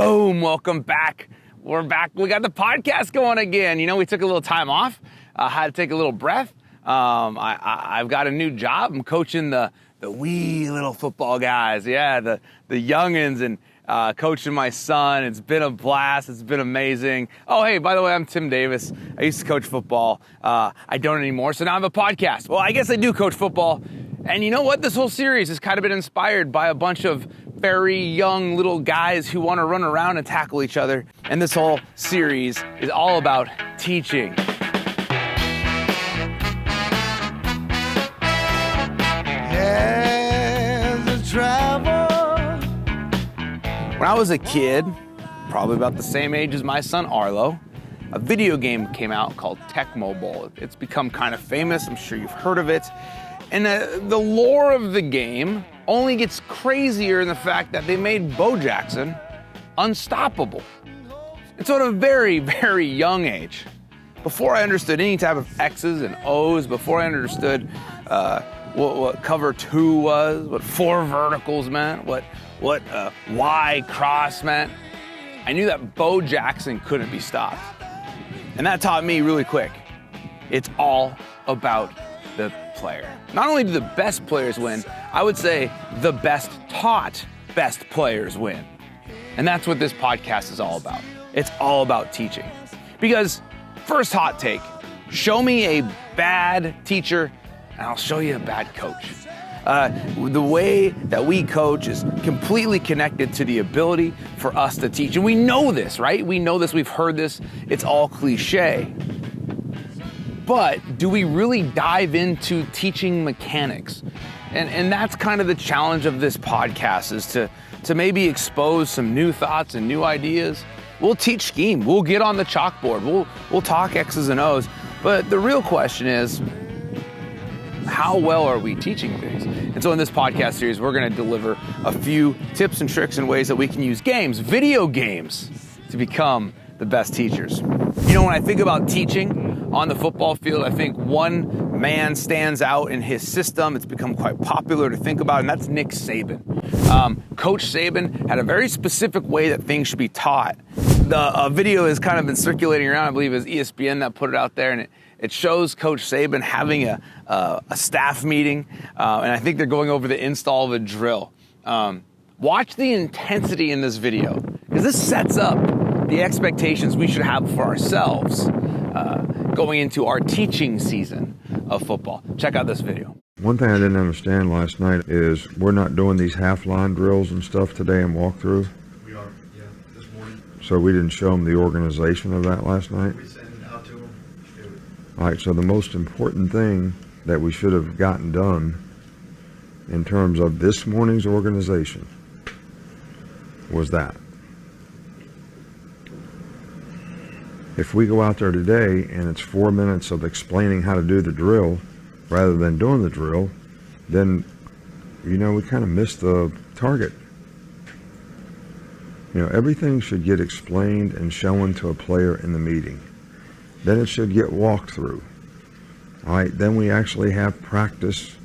Boom, welcome back. We're back. We got the podcast going again. You know, we took a little time off. Had to take a little breath. I've got a new job. I'm coaching the wee little football guys. Yeah, the youngins, and coaching my son. It's been a blast. It's been amazing. Oh, hey, by the way, I'm Tim Davis. I used to coach football. I don't anymore, so now I have a podcast. Well, I guess I do coach football. And you know what? This whole series has kind of been inspired by a bunch of very young little guys who want to run around and tackle each other. And this whole series is all about teaching. When I was a kid, probably about the same age as my son Arlo, a video game came out called Tecmo Bowl. It's become kind of famous. I'm sure you've heard of it. And the lore of the game only gets crazier in the fact that they made Bo Jackson unstoppable. And so at a very, very young age, before I understood any type of X's and O's, before I understood what cover 2 was, what 4 verticals meant, what Y cross meant, I knew that Bo Jackson couldn't be stopped. And that taught me really quick, it's all about the player. Not only do the best players win, I would say the best taught best players win. And that's what this podcast is all about. It's all about teaching. Because first hot take, show me a bad teacher and I'll show you a bad coach. The way that we coach is completely connected to the ability for us to teach. And we know this, right? We know this, we've heard this, it's all cliche. But do we really dive into teaching mechanics? And that's kind of the challenge of this podcast, is to maybe expose some new thoughts and new ideas. We'll teach scheme, we'll get on the chalkboard, we'll talk X's and O's, but the real question is, how well are we teaching things? And so in this podcast series, we're gonna deliver a few tips and tricks and ways that we can use games, video games, to become the best teachers. You know, when I think about teaching on the football field, I think one man stands out in his system. It's become quite popular to think about, and that's Nick Saban. Coach Saban had a very specific way that things should be taught. The video has kind of been circulating around, I believe it was ESPN that put it out there, and it shows Coach Saban having a staff meeting, and I think they're going over the install of a drill. Watch the intensity in this video, because this sets up the expectations we should have for ourselves going into our teaching season of football. Check out this video. One thing I didn't understand last night is we're not doing these half-line drills and stuff today and walkthrough. We are, yeah, this morning. So we didn't show them the organization of that last night? We sent it out to them. All right, so the most important thing that we should have gotten done in terms of this morning's organization was that. If we go out there today and it's 4 minutes of explaining how to do the drill rather than doing the drill, then, you know, we kind of missed the target. You know, everything should get explained and shown to a player in the meeting. Then it should get walked through. All right, then we actually have practice,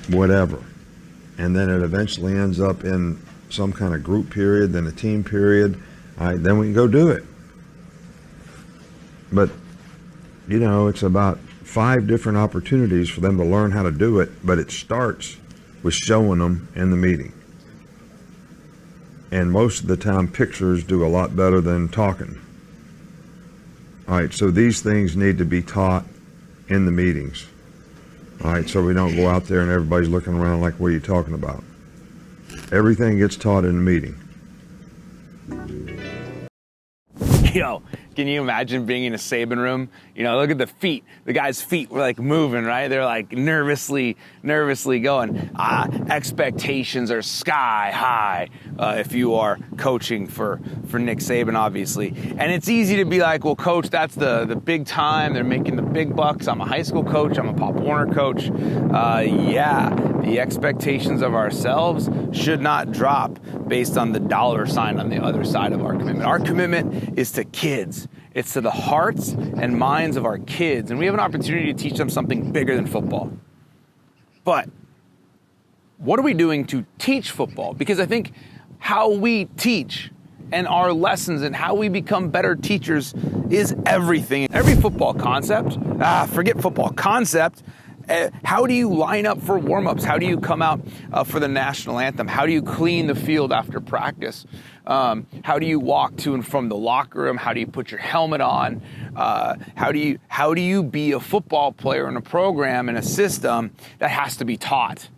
whatever. And then it eventually ends up in some kind of group period, then a team period. All right, then we can go do it. But, you know, it's about 5 different opportunities for them to learn how to do it, but it starts with showing them in the meeting. And most of the time, pictures do a lot better than talking. All right, so these things need to be taught in the meetings. All right, so we don't go out there and everybody's looking around like, what are you talking about? Everything gets taught in the meeting. Yo, can you imagine being in a Saban room? You know, look at the feet. The guy's feet were like moving, right? They're like nervously going. Expectations are sky high if you are coaching for Nick Saban, obviously. And it's easy to be like, well, coach, that's the big time. They're making the big bucks. I'm a high school coach. I'm a Pop Warner coach. Yeah, the expectations of ourselves should not drop based on the dollar sign on the other side of our commitment. Our commitment is to kids. It's to the hearts and minds of our kids. And we have an opportunity to teach them something bigger than football. But what are we doing to teach football? Because I think how we teach and our lessons and how we become better teachers is everything. Every football concept, forget football concept, how do you line up for warm-ups? How do you come out for the national anthem? How do you clean the field after practice? How do you walk to and from the locker room? How do you put your helmet on? How do you be a football player in a program, in a system that has to be taught?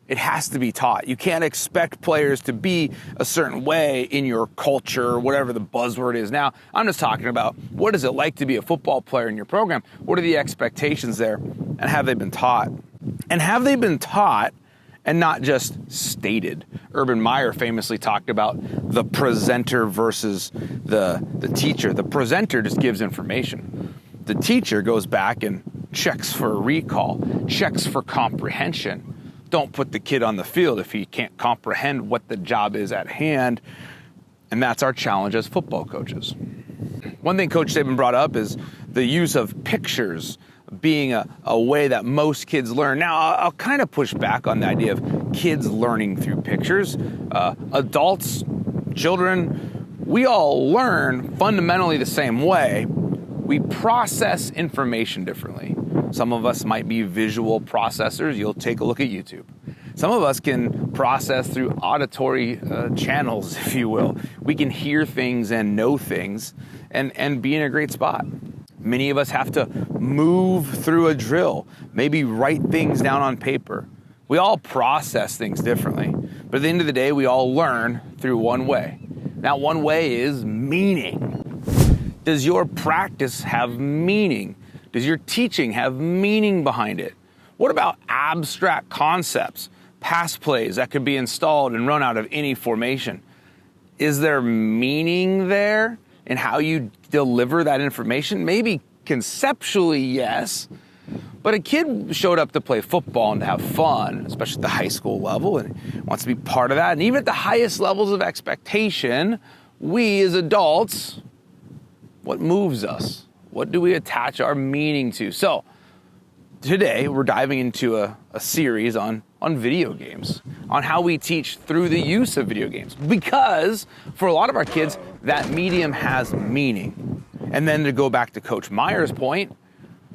It has to be taught. You can't expect players to be a certain way in your culture, or whatever the buzzword is now. I'm just talking about, what is it like to be a football player in your program? What are the expectations there? And have they been taught? And have they been taught and not just stated? Urban Meyer famously talked about the presenter versus the teacher. The presenter just gives information. The teacher goes back and checks for a recall, checks for comprehension. Don't put the kid on the field if he can't comprehend what the job is at hand. And that's our challenge as football coaches. One thing Coach Saban brought up is the use of pictures being a way that most kids learn. Now, I'll kind of push back on the idea of kids learning through pictures. Adults, children, we all learn fundamentally the same way. We process information differently. Some of us might be visual processors. You'll take a look at YouTube. Some of us can process through auditory channels, if you will. We can hear things and know things and be in a great spot. Many of us have to move through a drill, maybe write things down on paper. We all process things differently. But at the end of the day, we all learn through one way. That one way is meaning. Does your practice have meaning? Does your teaching have meaning behind it? What about abstract concepts, pass plays that could be installed and run out of any formation? Is there meaning there in how you deliver that information? Maybe conceptually, yes. But a kid showed up to play football and to have fun, especially at the high school level, and wants to be part of that. And even at the highest levels of expectation, we as adults, what moves us? What do we attach our meaning to? So today we're diving into a series on video games, on how we teach through the use of video games. Because for a lot of our kids, that medium has meaning. And then to go back to Coach Meyer's point,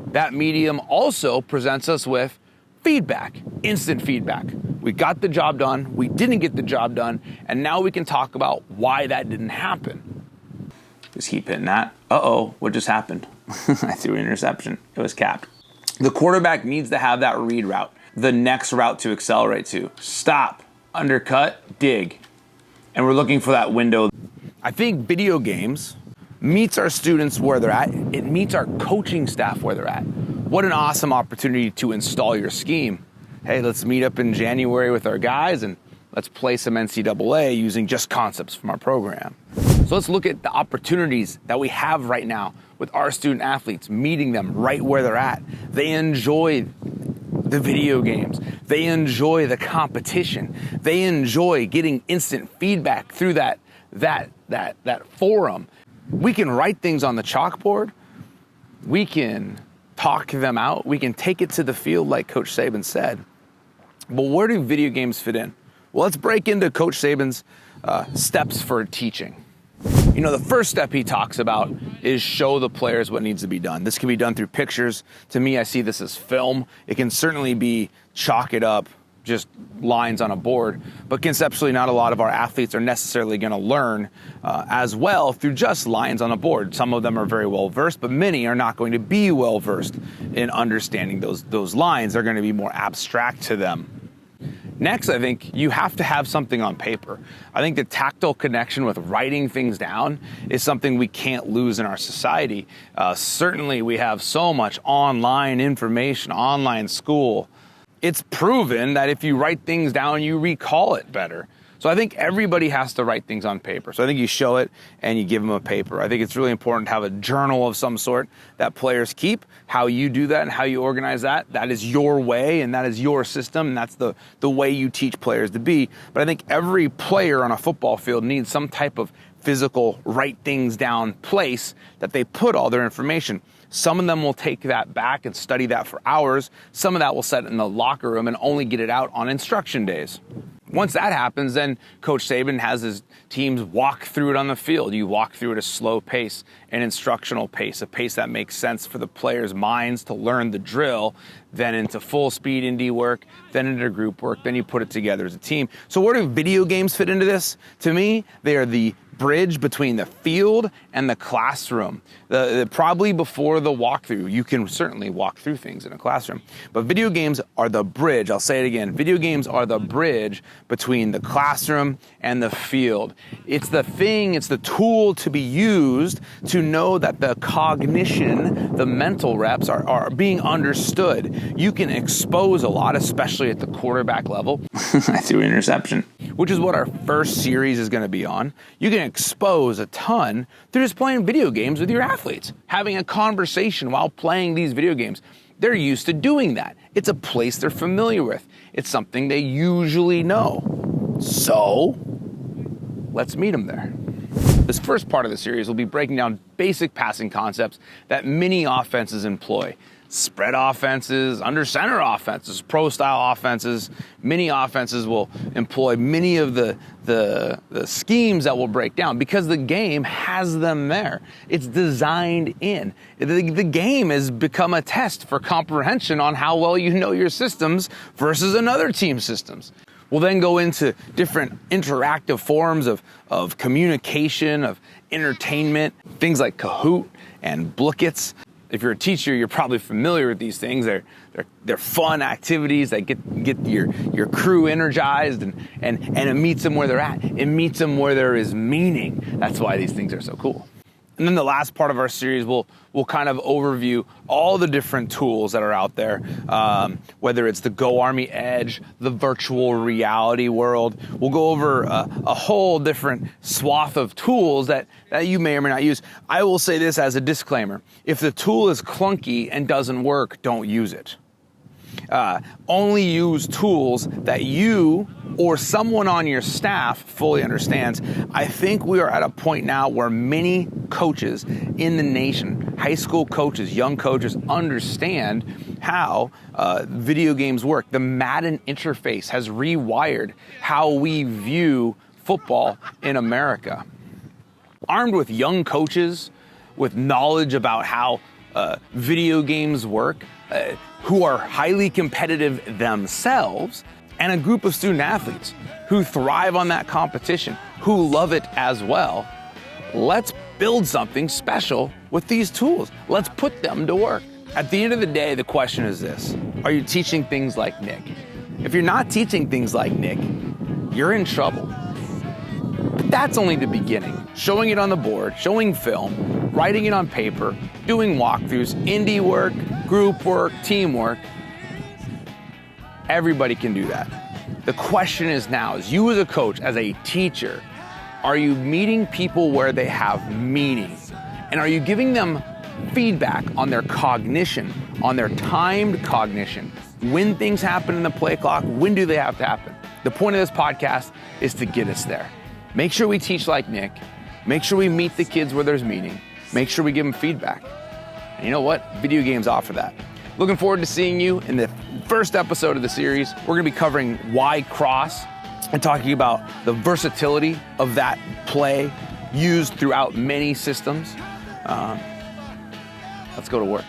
that medium also presents us with feedback, instant feedback. We got the job done, we didn't get the job done, and now we can talk about why that didn't happen. Just keep hitting that. Uh-oh, what just happened? I threw an interception. It was capped. The quarterback needs to have that read route, the next route to accelerate to. Stop, undercut, dig. And we're looking for that window. I think video games meets our students where they're at. It meets our coaching staff where they're at. What an awesome opportunity to install your scheme. Hey, let's meet up in January with our guys and let's play some NCAA using just concepts from our program. So let's look at the opportunities that we have right now with our student athletes, meeting them right where they're at. They enjoy the video games. They enjoy the competition. They enjoy getting instant feedback through that forum. We can write things on the chalkboard. We can talk them out. We can take it to the field like Coach Saban said. But where do video games fit in? Well, let's break into Coach Saban's steps for teaching. You know, the first step he talks about is show the players what needs to be done. This can be done through pictures. To me, I see this as film. It can certainly be chalk it up, just lines on a board. But conceptually, not a lot of our athletes are necessarily going to learn as well through just lines on a board. Some of them are very well versed, but many are not going to be well versed in understanding those lines. They're going to be more abstract to them. Next, I think you have to have something on paper. I think the tactile connection with writing things down is something we can't lose in our society. Certainly, we have so much online information, online school. It's proven that if you write things down, you recall it better. So I think everybody has to write things on paper. So I think you show it and you give them a paper. I think it's really important to have a journal of some sort that players keep. How you do that and how you organize that, that is your way and that is your system, and that's the way you teach players to be. But I think every player on a football field needs some type of physical write things down place that they put all their information. Some of them will take that back and study that for hours. Some of that will set in the locker room and only get it out on instruction days. Once that happens, then Coach Saban has his teams walk through it on the field. You walk through at a slow pace, an instructional pace, a pace that makes sense for the players' minds to learn the drill, then into full speed indie work, then into group work, then you put it together as a team. So where do video games fit into this? To me, they are the bridge between the field and the classroom. Probably before the walkthrough. You can certainly walk through things in a classroom, but video games are the bridge. I'll say it again. Video games are the bridge between the classroom and the field. It's the thing, it's the tool to be used to know that the cognition, the mental reps are being understood. You can expose a lot, especially at the quarterback level. I threw an interception, which is what our first series is going to be on. You can expose a ton through just playing video games with your athletes, having a conversation while playing these video games. They're used to doing that. It's a place they're familiar with. It's something they usually know. So let's meet them there. This first part of the series will be breaking down basic passing concepts that many offenses employ. Spread offenses, under center offenses, pro style offenses. Many offenses will employ many of the schemes that we'll break down because the game has them there. It's designed in. The game has become a test for comprehension on how well you know your systems versus another team's systems. We'll then go into different interactive forms of communication, of entertainment, things like Kahoot and Blookits. If you're a teacher, you're probably familiar with these things. They're fun activities that get your crew energized and it meets them where they're at. It meets them where there is meaning. That's why these things are so cool. And then the last part of our series, we'll kind of overview all the different tools that are out there, whether it's the Go Army Edge, the virtual reality world. We'll go over a whole different swath of tools that you may or may not use. I will say this as a disclaimer. If the tool is clunky and doesn't work, don't use it. Only use tools that you or someone on your staff fully understands. I think we are at a point now where many coaches in the nation, high school coaches, young coaches, understand how video games work. The Madden interface has rewired how we view football in America. Armed with young coaches, with knowledge about how video games work, who are highly competitive themselves, and a group of student athletes who thrive on that competition, who love it as well. Let's build something special with these tools. Let's put them to work. At the end of the day, the question is this: are you teaching things like Nick? If you're not teaching things like Nick, you're in trouble. But that's only the beginning. Showing it on the board, showing film, writing it on paper, doing walkthroughs, indie work, group work, teamwork. Everybody can do that. The question is now, as you as a coach, as a teacher, are you meeting people where they have meaning? And are you giving them feedback on their cognition, on their timed cognition? When things happen in the play clock, when do they have to happen? The point of this podcast is to get us there. Make sure we teach like Nick. Make sure we meet the kids where there's meaning. Make sure we give them feedback. And you know what? Video games offer that. Looking forward to seeing you in the first episode of the series. We're going to be covering Y cross and talking about the versatility of that play used throughout many systems. Let's go to work.